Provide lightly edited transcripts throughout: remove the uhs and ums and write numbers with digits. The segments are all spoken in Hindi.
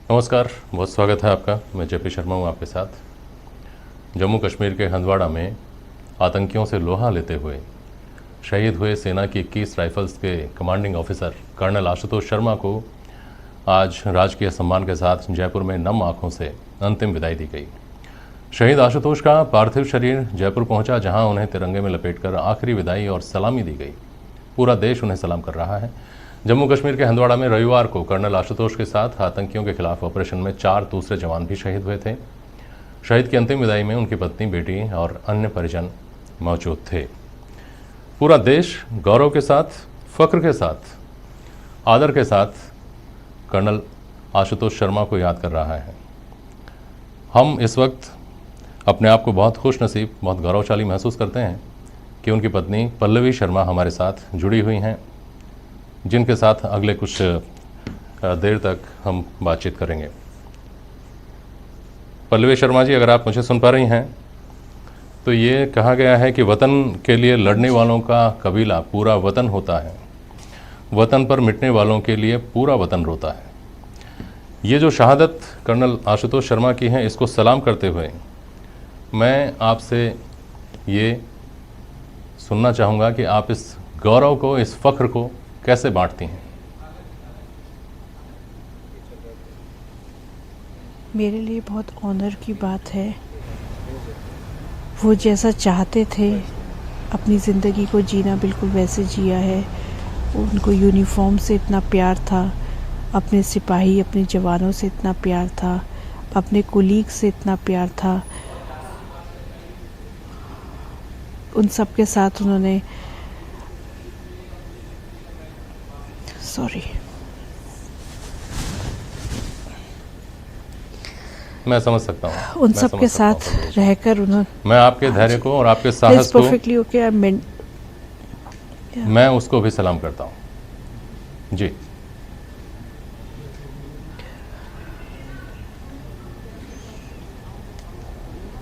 नमस्कार, बहुत स्वागत है आपका। मैं जेपी शर्मा हूँ आपके साथ। जम्मू कश्मीर के हंदवाड़ा में आतंकियों से लोहा लेते हुए शहीद हुए सेना की 21 राइफल्स के commanding officer colonel Ashutosh Sharma को आज राजकीय सम्मान के साथ जयपुर में नम आँखों से अंतिम विदाई दी गई। शहीद आशुतोष का पार्थिव शरीर जयपुर पहुंचा, जहां उन्हें तिरंगे में लपेटकर आखिरी विदाई और सलामी दी गई। पूरा देश उन्हें सलाम कर रहा है। जम्मू कश्मीर के हंदवाड़ा में रविवार को कर्नल आशुतोष के साथ आतंकियों के खिलाफ ऑपरेशन में 4 दूसरे जवान भी शहीद हुए थे। शहीद की अंतिम विदाई में उनकी पत्नी, बेटी और अन्य परिजन मौजूद थे। पूरा देश गौरव के साथ, फख्र के साथ, आदर के साथ कर्नल आशुतोष शर्मा को याद कर रहा है। हम इस वक्त अपने आप को बहुत खुशनसीब, बहुत गौरवशाली महसूस करते हैं कि उनकी पत्नी पल्लवी शर्मा हमारे साथ जुड़ी हुई हैं, जिनके साथ अगले कुछ देर तक हम बातचीत करेंगे। पल्लवी शर्मा जी, अगर आप मुझे सुन पा रही हैं तो ये कहा गया है कि वतन के लिए लड़ने वालों का कबीला पूरा वतन होता है, वतन पर मिटने वालों के लिए पूरा वतन रोता है। ये जो शहादत कर्नल आशुतोष शर्मा की है, इसको सलाम करते हुए मैं आपसे ये सुनना चाहूँगा कि आप इस गौरव को, इस फ़ख्र को कैसे बांटती हैं? मेरे लिए बहुत ऑनर की बात है। वो जैसा चाहते थे अपनी ज़िंदगी को जीना, बिल्कुल वैसे जिया है। उनको यूनिफॉर्म से इतना प्यार था, अपने सिपाही, अपने जवानों से इतना प्यार था, अपने कोलीग से इतना प्यार था। उन सब के साथ उन्होंने मैं समझ सकता हूँ। उन सब के साथ रहकर उन्होंने, मैं आपके धैर्य को और आपके साहस को, परफेक्टली ओके, मैं उसको भी सलाम करता हूँ जी।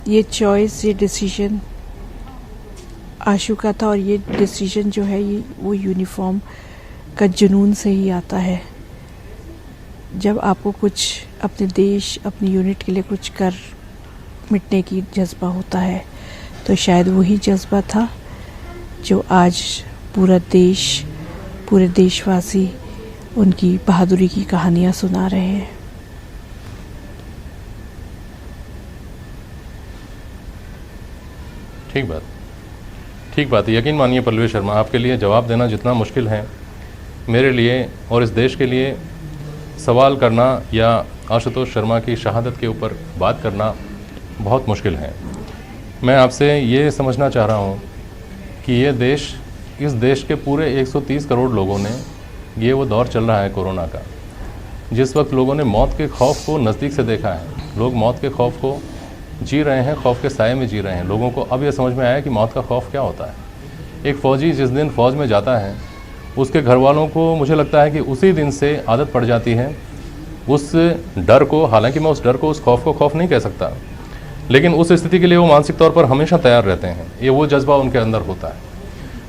ये चॉइस, ये डिसीजन आशु का था, और ये डिसीजन जो है ये वो यूनिफॉर्म का जुनून से ही आता है। जब आपको कुछ अपने देश, अपनी यूनिट के लिए कुछ कर मिटने की जज्बा होता है, तो शायद वही जज्बा था जो आज पूरा देश, पूरे देशवासी उनकी बहादुरी की कहानियाँ सुना रहे हैं। ठीक बात है। यकीन मानिए पल्लवी शर्मा, आपके लिए जवाब देना जितना मुश्किल है, मेरे लिए और इस देश के लिए सवाल करना या आशुतोष शर्मा की शहादत के ऊपर बात करना बहुत मुश्किल है। मैं आपसे ये समझना चाह रहा हूँ कि ये देश, इस देश के पूरे 130 करोड़ लोगों ने, ये वो दौर चल रहा है कोरोना का, जिस वक्त लोगों ने मौत के खौफ को नज़दीक से देखा है। लोग मौत के खौफ को जी रहे हैं, खौफ के साए में जी रहे हैं। लोगों को अब यह समझ में आया कि मौत का खौफ क्या होता है। एक फ़ौजी जिस दिन फ़ौज में जाता है, उसके घर वालों को मुझे लगता है कि उसी दिन से आदत पड़ जाती है उस डर को। हालांकि मैं उस डर को, उस खौफ को खौफ नहीं कह सकता, लेकिन उस स्थिति के लिए वो मानसिक तौर पर हमेशा तैयार रहते हैं। ये वो जज्बा उनके अंदर होता है।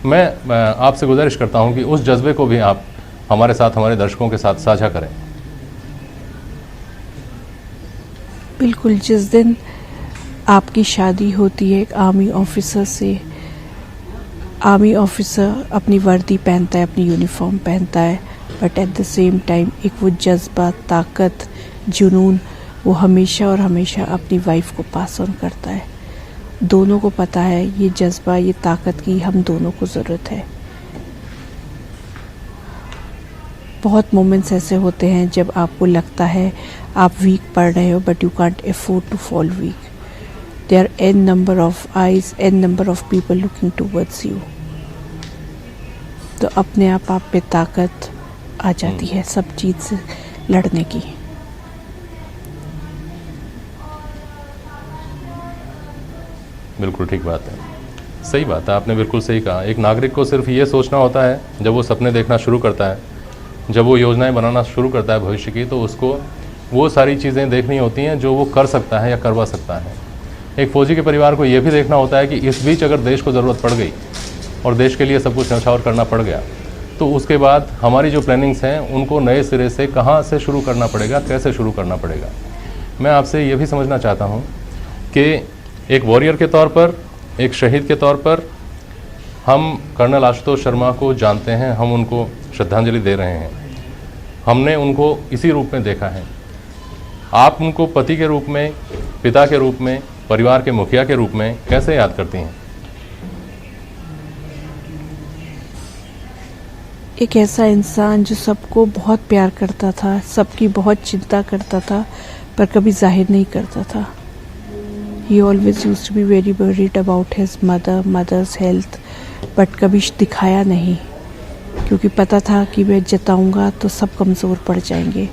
मैं आपसे गुजारिश करता हूँ कि उस जज्बे को भी आप हमारे साथ, हमारे दर्शकों के साथ साझा करें। बिल्कुल, जिस दिन आपकी शादी होती है एक आर्मी ऑफिसर से, आर्मी ऑफिसर अपनी वर्दी पहनता है, अपनी यूनिफॉर्म पहनता है, but at the same time एक वो जज्बा, ताकत, जुनून वो हमेशा और हमेशा अपनी वाइफ को पास ऑन करता है। दोनों को पता है ये जज्बा, ये ताकत की हम दोनों को ज़रूरत है। बहुत मोमेंट्स ऐसे होते हैं जब आपको लगता है आप वीक पड़ रहे हो, but you can't afford to fall weak. There are n number of eyes, n number of people looking towards you. तो अपने आप पे ताकत आ जाती है सब चीज़ से लड़ने की। बिल्कुल ठीक बात है, सही बात है, आपने बिल्कुल सही कहा। एक नागरिक को सिर्फ ये सोचना होता है, जब वो सपने देखना शुरू करता है, जब वो योजनाएं बनाना शुरू करता है भविष्य की, तो उसको वो सारी चीज़ें देखनी होती हैं जो वो कर सकता है या करवा सकता है। एक फ़ौजी के परिवार को ये भी देखना होता है कि इस बीच अगर देश को ज़रूरत पड़ गई और देश के लिए सब कुछ न्यौछावर करना पड़ गया, तो उसके बाद हमारी जो प्लानिंग्स हैं उनको नए सिरे से कहाँ से शुरू करना पड़ेगा, कैसे शुरू करना पड़ेगा। मैं आपसे ये भी समझना चाहता हूँ कि एक वॉरियर के तौर पर, एक शहीद के तौर पर हम कर्नल आशुतोष शर्मा को जानते हैं, हम उनको श्रद्धांजलि दे रहे हैं। हमने उनको इसी रूप में देखा है। आप उनको पति के रूप में, पिता के रूप में, परिवार के मुखिया के रूप में कैसे याद करती हैं? एक ऐसा इंसान जो सबको बहुत प्यार करता था, सबकी बहुत चिंता करता था, पर कभी जाहिर नहीं करता था। He always used to be very worried about his mother's health, but कभी दिखाया नहीं, क्योंकि पता था कि मैं जताऊंगा तो सब कमज़ोर पड़ जाएंगे।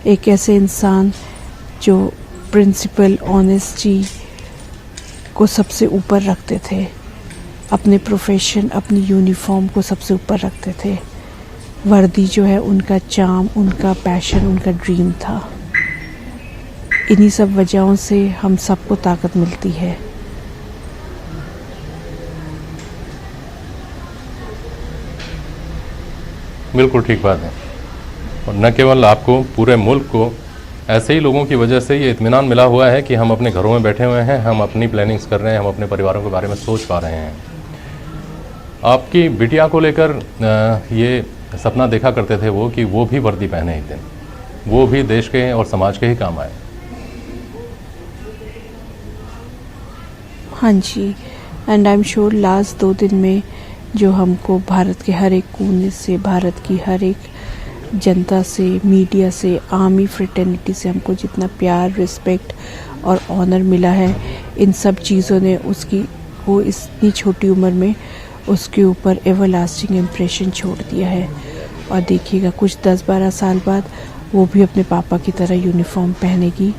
एक ऐसे इंसान जो प्रिंसिपल, ऑनेस्टी को सबसे ऊपर रखते थे, अपने प्रोफेशन, अपनी यूनिफॉर्म को सबसे ऊपर रखते थे। वर्दी जो है उनका चार्म, उनका पैशन, उनका ड्रीम था। इन्हीं सब वजहों से हम सबको ताकत मिलती है। बिल्कुल ठीक बात है। और न केवल आपको, पूरे मुल्क को ऐसे ही लोगों की वजह से ये इत्मीनान मिला हुआ है कि हम अपने घरों में बैठे हुए हैं, हम अपनी प्लानिंग्स कर रहे हैं, हम अपने परिवारों के बारे में सोच पा रहे हैं। आपकी बिटिया को लेकर ये सपना देखा करते थे वो कि वो भी वर्दी पहने एक दिन, वो भी देश के और समाज के ही काम आए। हाँ जी, and I am sure last 2 दिन में जो हमको भारत के हर एक कोने से, भारत की हर एक जनता से, मीडिया से, आर्मी फ्रेटर्निटी से हमको जितना प्यार, रिस्पेक्ट और ऑनर मिला है, इन सब चीज़ों ने वो इतनी छोटी उम्र में उसके ऊपर एवरलास्टिंग इम्प्रेशन छोड़ दिया है। और देखिएगा कुछ 10-12 साल बाद वो भी अपने पापा की तरह यूनिफॉर्म पहनेगी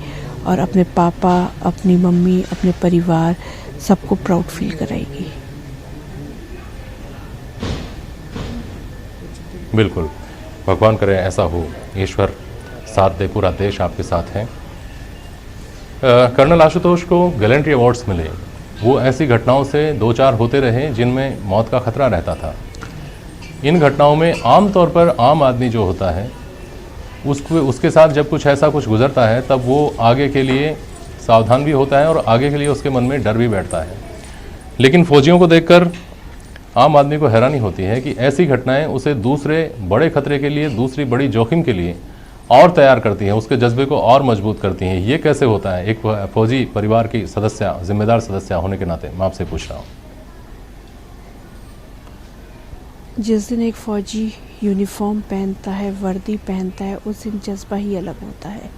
और अपने पापा, अपनी मम्मी, अपने परिवार सबको प्राउड फील कराएगी। बिल्कुल, भगवान करे ऐसा हो, ईश्वर साथ दे, पूरा देश आपके साथ है। कर्नल आशुतोष को गैलेंट्री अवार्ड्स मिले, वो ऐसी घटनाओं से 2-4 होते रहे जिनमें मौत का खतरा रहता था। इन घटनाओं में आमतौर पर आम आदमी जो होता है उसके साथ जब कुछ गुजरता है तब वो आगे के लिए सावधान भी होता है और आगे के लिए उसके मन में डर भी बैठता है। लेकिन फौजियों को देखकर आम आदमी को हैरानी होती है कि ऐसी घटनाएं उसे दूसरे बड़े खतरे के लिए, दूसरी बड़ी जोखिम के लिए और तैयार करती हैं, उसके जज्बे को और मजबूत करती हैं। ये कैसे होता है? एक फौजी परिवार की सदस्य, जिम्मेदार सदस्य होने के नाते मैं आपसे पूछ रहा हूँ। जिस दिन एक फौजी यूनिफॉर्म पहनता है, वर्दी पहनता है, उस दिन जज्बा ही अलग होता है।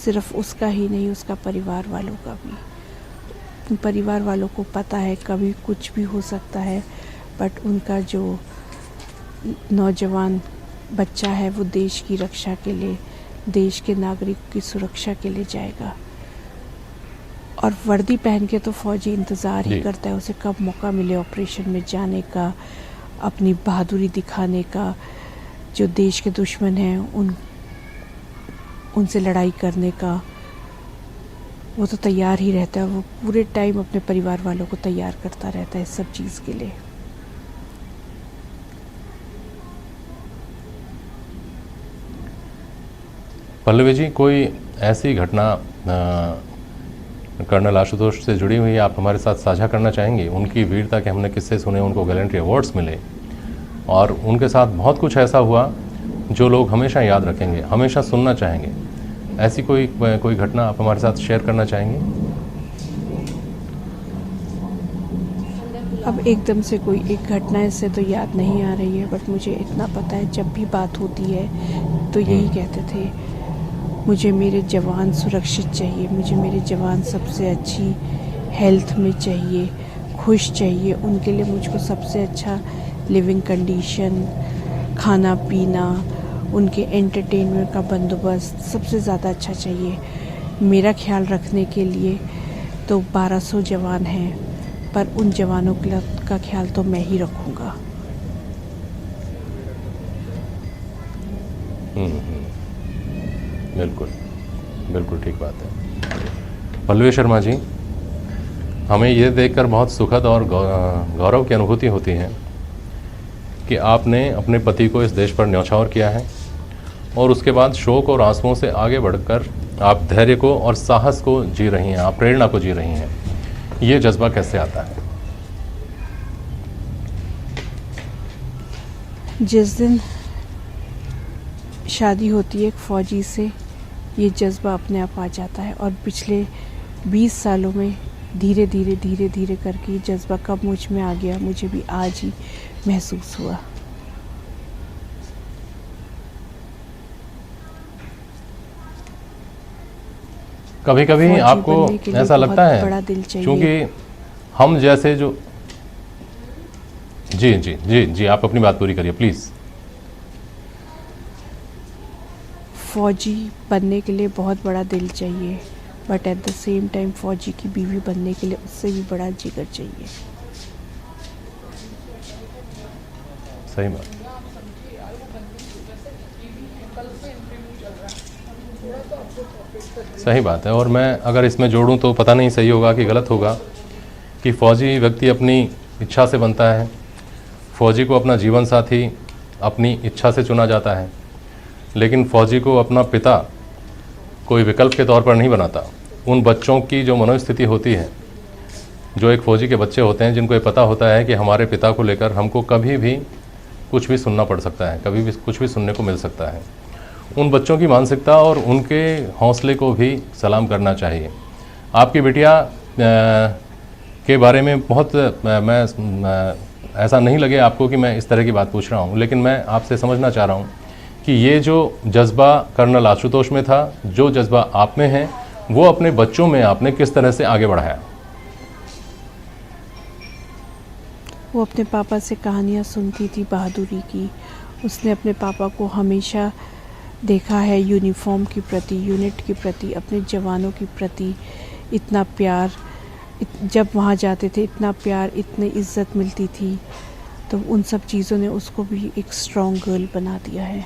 सिर्फ उसका ही नहीं, उसका परिवार वालों का भी। परिवार वालों को पता है कभी कुछ भी हो सकता है, बट उनका जो नौजवान बच्चा है वो देश की रक्षा के लिए, देश के नागरिक की सुरक्षा के लिए जाएगा। और वर्दी पहन के तो फौजी इंतज़ार ही करता है उसे कब मौका मिले ऑपरेशन में जाने का, अपनी बहादुरी दिखाने का, जो देश के दुश्मन हैं उनसे लड़ाई करने का। वो तो तैयार ही रहता है, वो पूरे टाइम अपने परिवार वालों को तैयार करता रहता है इस सब चीज़ के लिए। पल्लवी जी, कोई ऐसी घटना कर्नल आशुतोष से जुड़ी हुई आप हमारे साथ साझा करना चाहेंगे? उनकी वीरता के हमने किस्से सुने, उनको गैलेंट्री अवार्ड्स मिले और उनके साथ बहुत कुछ ऐसा हुआ जो लोग हमेशा याद रखेंगे, हमेशा सुनना चाहेंगे। ऐसी कोई घटना आप हमारे साथ शेयर करना चाहेंगे? अब एकदम से कोई एक घटना इससे तो याद नहीं आ रही है, बट मुझे इतना पता है जब भी बात होती है तो यही कहते थे, मुझे मेरे जवान सुरक्षित चाहिए, मुझे मेरे जवान सबसे अच्छी हेल्थ में चाहिए, खुश चाहिए। उनके लिए मुझको सबसे अच्छा लिविंग कंडीशन, खाना पीना, उनके एंटरटेनमेंट का बंदोबस्त सबसे ज़्यादा अच्छा चाहिए। मेरा ख्याल रखने के लिए तो 1200 जवान हैं, पर उन जवानों का ख्याल तो मैं ही रखूँगा। बिल्कुल बिल्कुल ठीक बात है। पल्लवी शर्मा जी, हमें ये देखकर बहुत सुखद और गौरव की अनुभूति होती है कि आपने अपने पति को इस देश पर न्यौछावर किया है और उसके बाद शोक और आंसुओं से आगे बढ़कर आप धैर्य को और साहस को जी रही हैं, आप प्रेरणा को जी रही हैं। ये जज्बा कैसे आता है? जिस दिन शादी होती है एक फ़ौजी से, ये जज्बा अपने आप आ जाता है और पिछले 20 सालों में धीरे धीरे करके ये जज्बा कब मुझ में आ गया, मुझे भी आज ही महसूस हुआ। कभी कभी फौजी आपको बनने के लिए ऐसा बहुत लगता है बड़ा दिल चाहिए। क्योंकि हम जैसे जो जी जी जी जी आप अपनी बात पूरी करिए प्लीज़। फ़ौजी बनने के लिए बहुत बड़ा दिल चाहिए, but at the same time फ़ौजी की बीवी बनने के लिए उससे भी बड़ा जिगर चाहिए। सही बात। सही बात है। और मैं अगर इसमें जोड़ूं तो पता नहीं सही होगा कि गलत होगा कि फ़ौजी व्यक्ति अपनी इच्छा से बनता है, फ़ौजी को अपना जीवन साथी अपनी इच्छा से चुना जाता है, लेकिन फ़ौजी को अपना पिता कोई विकल्प के तौर पर नहीं बनाता। उन बच्चों की जो मनोस्थिति होती है, जो एक फ़ौजी के बच्चे होते हैं जिनको ये पता होता है कि हमारे पिता को लेकर हमको कभी भी कुछ भी सुनना पड़ सकता है, कभी भी कुछ भी सुनने को मिल सकता है, उन बच्चों की मानसिकता और उनके हौसले को भी सलाम करना चाहिए। आपकी बिटिया के बारे में बहुत मैं ऐसा नहीं लगे आपको कि मैं इस तरह की बात पूछ रहा हूँ, लेकिन मैं आपसे समझना चाह रहा हूँ कि ये जो जज्बा कर्नल आशुतोष में था, जो जज्बा आप में है, वो अपने बच्चों में आपने किस तरह से आगे बढ़ाया? वो अपने पापा से कहानियाँ सुनती थी बहादुरी की। उसने अपने पापा को हमेशा देखा है यूनिफॉर्म के प्रति, यूनिट के प्रति, अपने जवानों के प्रति इतना प्यार, जब वहाँ जाते थे इतना प्यार, इतनी इज्जत मिलती थी। तो उन सब चीज़ों ने उसको भी एक स्ट्रॉन्ग गर्ल बना दिया है।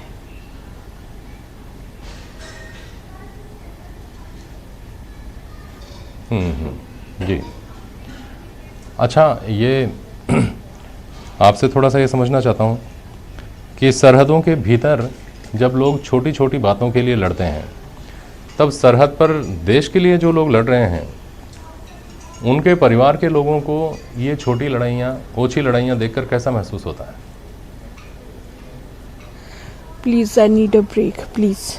जी। अच्छा, ये आपसे थोड़ा सा ये समझना चाहता हूँ कि सरहदों के भीतर जब लोग छोटी छोटी बातों के लिए लड़ते हैं, तब सरहद पर देश के लिए जो लोग लड़ रहे हैं, उनके परिवार के लोगों को ये छोटी लड़ाइयाँ, ओछी लड़ाइयाँ देखकर कैसा महसूस होता है? Please I need a break, please.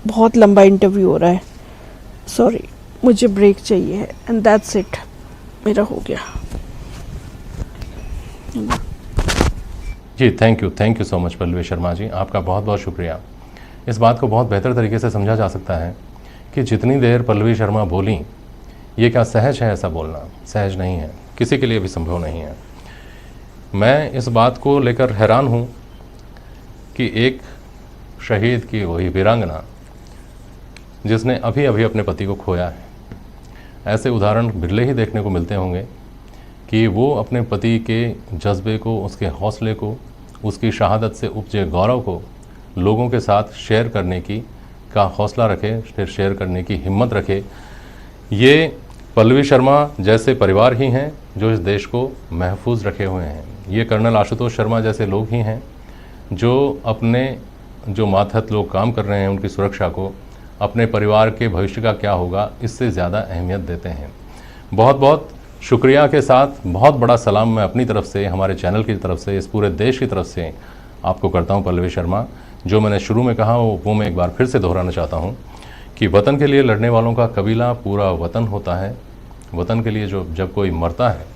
बहुत लंबा इंटरव्यू हो रहा है, सॉरी, मुझे ब्रेक चाहिए है एंड दैट्स इट, मेरा हो गया। जी, thank you so much Pallavi Sharma ji, आपका बहुत बहुत शुक्रिया। इस बात को बहुत बेहतर तरीके से समझा जा सकता है कि जितनी देर पल्लवी शर्मा बोली, ये क्या सहज है? ऐसा बोलना सहज नहीं है, किसी के लिए भी संभव नहीं है। मैं इस बात को लेकर हैरान हूँ कि एक शहीद की वही वीरांगना जिसने अभी अभी अपने पति को खोया है, ऐसे उदाहरण बिरले ही देखने को मिलते होंगे कि वो अपने पति के जज्बे को, उसके हौसले को, उसकी शहादत से उपजे गौरव को लोगों के साथ शेयर करने की का हौसला रखे, फिर शेयर करने की हिम्मत रखे। ये पल्लवी शर्मा जैसे परिवार ही हैं जो इस देश को महफूज रखे हुए हैं। ये कर्नल आशुतोष शर्मा जैसे लोग ही हैं जो अपने जो मातहत लोग काम कर रहे हैं उनकी सुरक्षा को, अपने परिवार के भविष्य का क्या होगा, इससे ज़्यादा अहमियत देते हैं। बहुत बहुत शुक्रिया के साथ बहुत बड़ा सलाम मैं अपनी तरफ से, हमारे चैनल की तरफ से, इस पूरे देश की तरफ से आपको करता हूं पल्लवी शर्मा। जो मैंने शुरू में कहा वो मैं एक बार फिर से दोहराना चाहता हूं कि वतन के लिए लड़ने वालों का कबीला पूरा वतन होता है। वतन के लिए जब कोई मरता है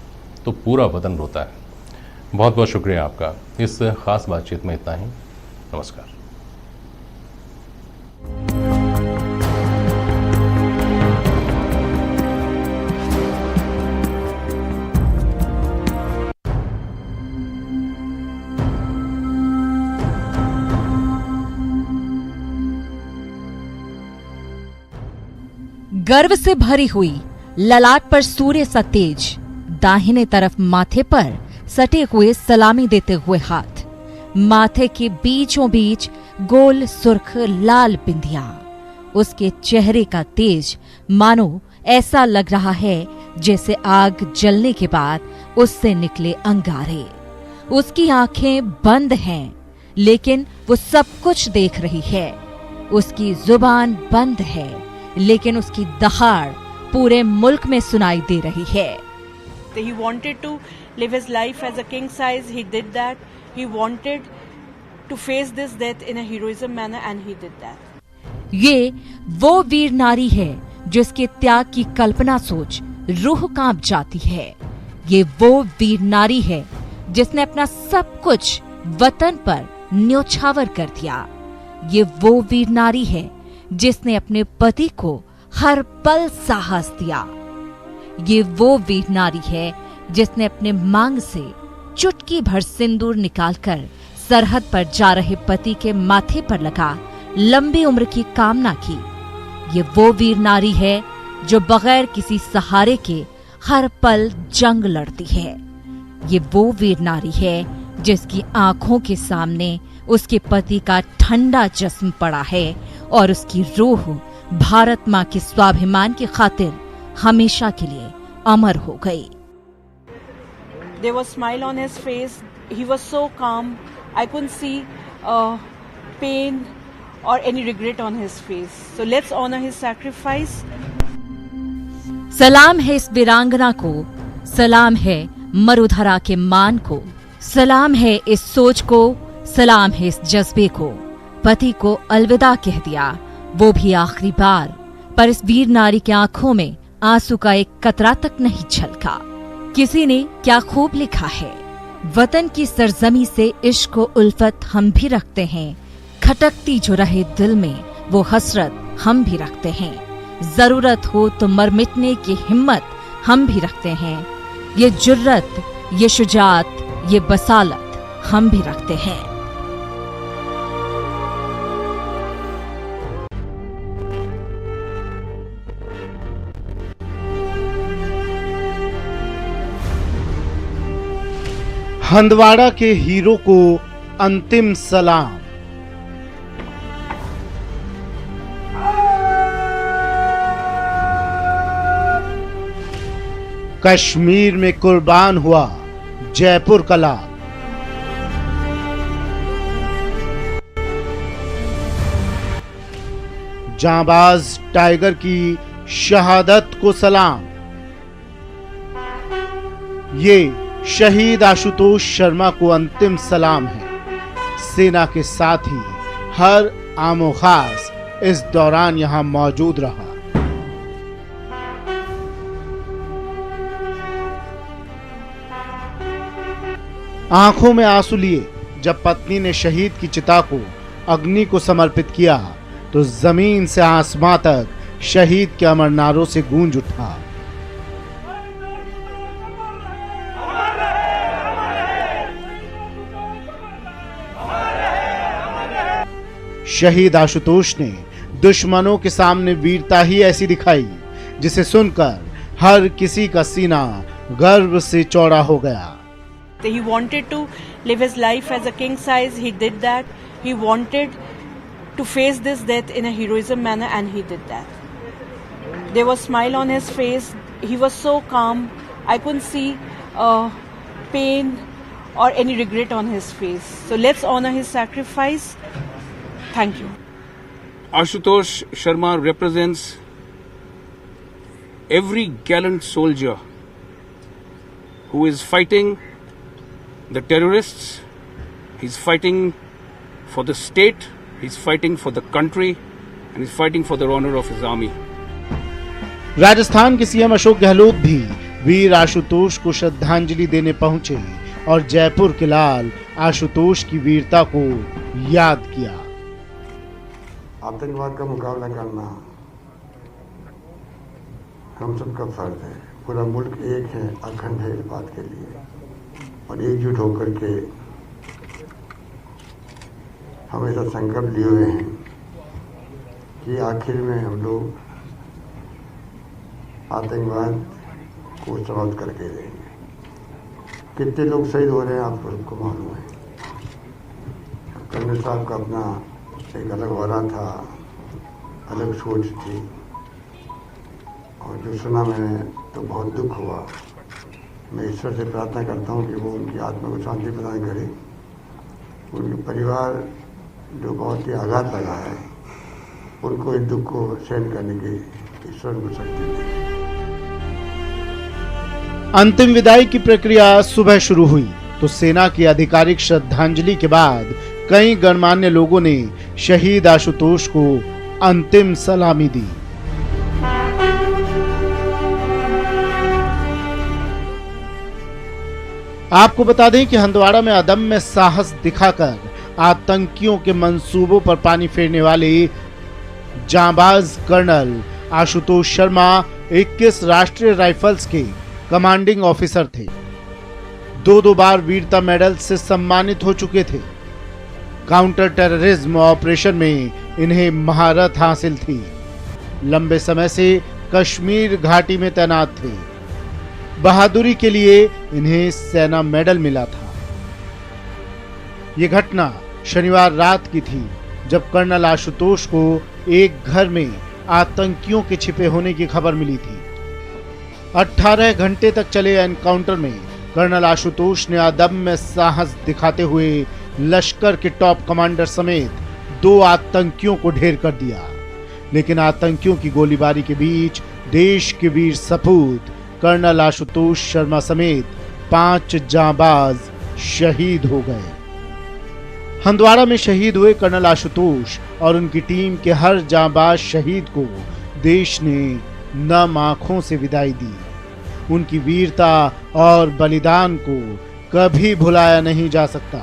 तो पूरा वतन रोता है। बहुत बहुत शुक्रिया आपका। इस ख़ास बातचीत में इतना ही। नमस्कार। गर्व से भरी हुई ललाट पर सूर्य सा तेज, दाहिने तरफ माथे पर सटे हुए सलामी देते हुए हाथ, माथे के बीचों बीच गोल सुर्ख लाल बिंदिया, उसके चेहरे का तेज मानो ऐसा लग रहा है जैसे आग जलने के बाद उससे निकले अंगारे। उसकी आंखें बंद हैं, लेकिन वो सब कुछ देख रही है। उसकी जुबान बंद है, लेकिन उसकी दहाड़ पूरे मुल्क में सुनाई दे रही है। He wanted to live his life as a king size. He did that. He wanted to face this death in a heroism manner, and he did that. ये वो वीर नारी है जिसके त्याग की कल्पना सोच रूह कांप जाती है। ये वो वीर नारी है जिसने अपना सब कुछ वतन पर न्योछावर कर दिया। ये वो वीर नारी है जिसने अपने पति को हर पल साहस दिया। ये वो वीर नारी है जिसने अपने मांग से चुटकी भर सिंदूर निकालकर सरहद पर जा रहे पति के माथे पर लगा लंबी उम्र की कामना की। ये वो वीर नारी है जो बगैर किसी सहारे के हर पल जंग लड़ती है। ये वो वीर नारी है जिसकी आंखों के सामने उसके पति का ठंडा जिस्म पड़ा है और उसकी रूह भारत माँ के स्वाभिमान की खातिर हमेशा के लिए अमर हो गई। There was smile on his face. He was so calm. I couldn't see pain or any regret on his face. So let's honor his sacrifice. सलाम है इस वीरांगना को, सलाम है मरुधरा के मान को, सलाम है इस सोच को, सलाम है इस जज्बे को। पति को अलविदा कह दिया, वो भी आखिरी बार, पर इस वीर नारी की आंखों में आंसू का एक कतरा तक नहीं झलका। किसी ने क्या खूब लिखा है, वतन की सरजमी से इश्क व उल्फत हम भी रखते हैं, खटकती जो रहे दिल में वो हसरत हम भी रखते हैं, जरूरत हो तो मर मिटने की हिम्मत हम भी रखते हैं, ये जुर्रत, ये शुजात, ये बसालत हम भी रखते हैं। हंदवाड़ा के हीरो को अंतिम सलाम। कश्मीर में कुर्बान हुआ जयपुर का लाल। जांबाज टाइगर की शहादत को सलाम। ये शहीद आशुतोष शर्मा को अंतिम सलाम है। सेना के साथ ही हर आमो खास इस दौरान यहां मौजूद रहा। आंखों में आंसू लिए जब पत्नी ने शहीद की चिता को अग्नि को समर्पित किया तो जमीन से आसमां तक शहीद के अमर नारों से गूंज उठा। शहीद आशुतोष ने दुश्मनों के सामने वीरता ही ऐसी दिखाई जिसे सुनकर हर किसी का सीना गर्व से चौड़ा हो गया। He wanted to live his life as a king size. He did that. He wanted to face this death in a heroism manner, and he did that. There was smile on his face. He was so calm. I couldn't see pain or any regret on his face. So let's honor his sacrifice. Thank you. Ashutosh Sharma represents every gallant soldier who is fighting the terrorists. He's fighting for the state, he's fighting for the country, and he's fighting for the honor of his army. Rajasthan के सीएम अशोक गहलोत भी वीर आशुतोष को श्रद्धांजलि देने पहुंचे और जयपुर के लाल आशुतोष की वीरता को याद किया। आतंकवाद का मुकाबला करना हम सबका फर्ज है। पूरा मुल्क एक है, अखंड है इस बात के लिए, और एकजुट होकर के हमेशा संकल्प लिए हुए हैं कि आखिर में हम लोग आतंकवाद को समाप्त करके रहेंगे। कितने लोग शहीद हो रहे हैं आप सबको मालूम है। कर्नल साहब का अपना एक अलग वारा था, अलग सोच थी, और जो सुना मैंने तो बहुत दुख हुआ। मैं ईश्वर से प्रार्थना करता हूँ कि वो उनकी आत्मा को शांति प्रदान करे। उनके परिवार जो बहुत ही आघात लगा है, उनको इस दुख को सहन करने की ईश्वर को शक्ति दे। अंतिम विदाई की प्रक्रिया सुबह शुरू हुई तो सेना की आधिकारिक श्रद्धांजलि के बाद कई गणमान्य लोगों ने शहीद आशुतोष को अंतिम सलामी दी। आपको बता दें कि हंदवाड़ा में अदम्य साहस दिखाकर आतंकियों के मंसूबों पर पानी फेरने वाले जांबाज कर्नल आशुतोष शर्मा 21 राष्ट्रीय राइफल्स के कमांडिंग ऑफिसर थे। दो बार वीरता मेडल से सम्मानित हो चुके थे। काउंटर टेररिज्म ऑपरेशन में इन्हें महारत हासिल थी। लंबे समय से कश्मीर घाटी में तैनात थे। बहादुरी के लिए इन्हें सेना मेडल मिला था। यह घटना शनिवार रात की थी जब कर्नल आशुतोष को एक घर में आतंकियों के छिपे होने की खबर मिली थी। 18 घंटे तक चले एनकाउंटर में कर्नल आशुतोष ने अदम्य साहस दिखाते हुए लश्कर के टॉप कमांडर समेत 2 आतंकियों को ढेर कर दिया। लेकिन आतंकियों की गोलीबारी के बीच देश के वीर सपूत कर्नल आशुतोष शर्मा समेत 5 जांबाज शहीद हो गए। हंदवाड़ा में शहीद हुए कर्नल आशुतोष और उनकी टीम के हर जांबाज शहीद को देश ने नम आंखों से विदाई दी। उनकी वीरता और बलिदान को कभी भुलाया नहीं जा सकता।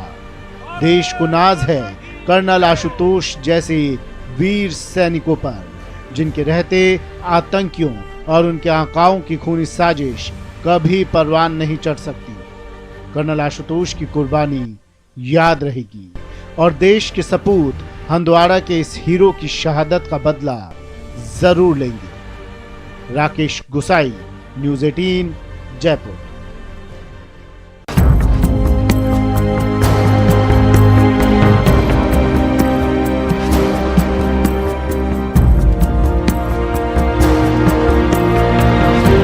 देश को नाज है कर्नल आशुतोष जैसे वीर सैनिकों पर, जिनके रहते आतंकियों और उनके आकाओं की खूनी साजिश कभी परवान नहीं चढ़ सकती। कर्नल आशुतोष की कुर्बानी याद रहेगी और देश के सपूत हंदवाड़ा के इस हीरो की शहादत का बदला जरूर लेंगे। राकेश गुसाई, न्यूज़ 18, जयपुर।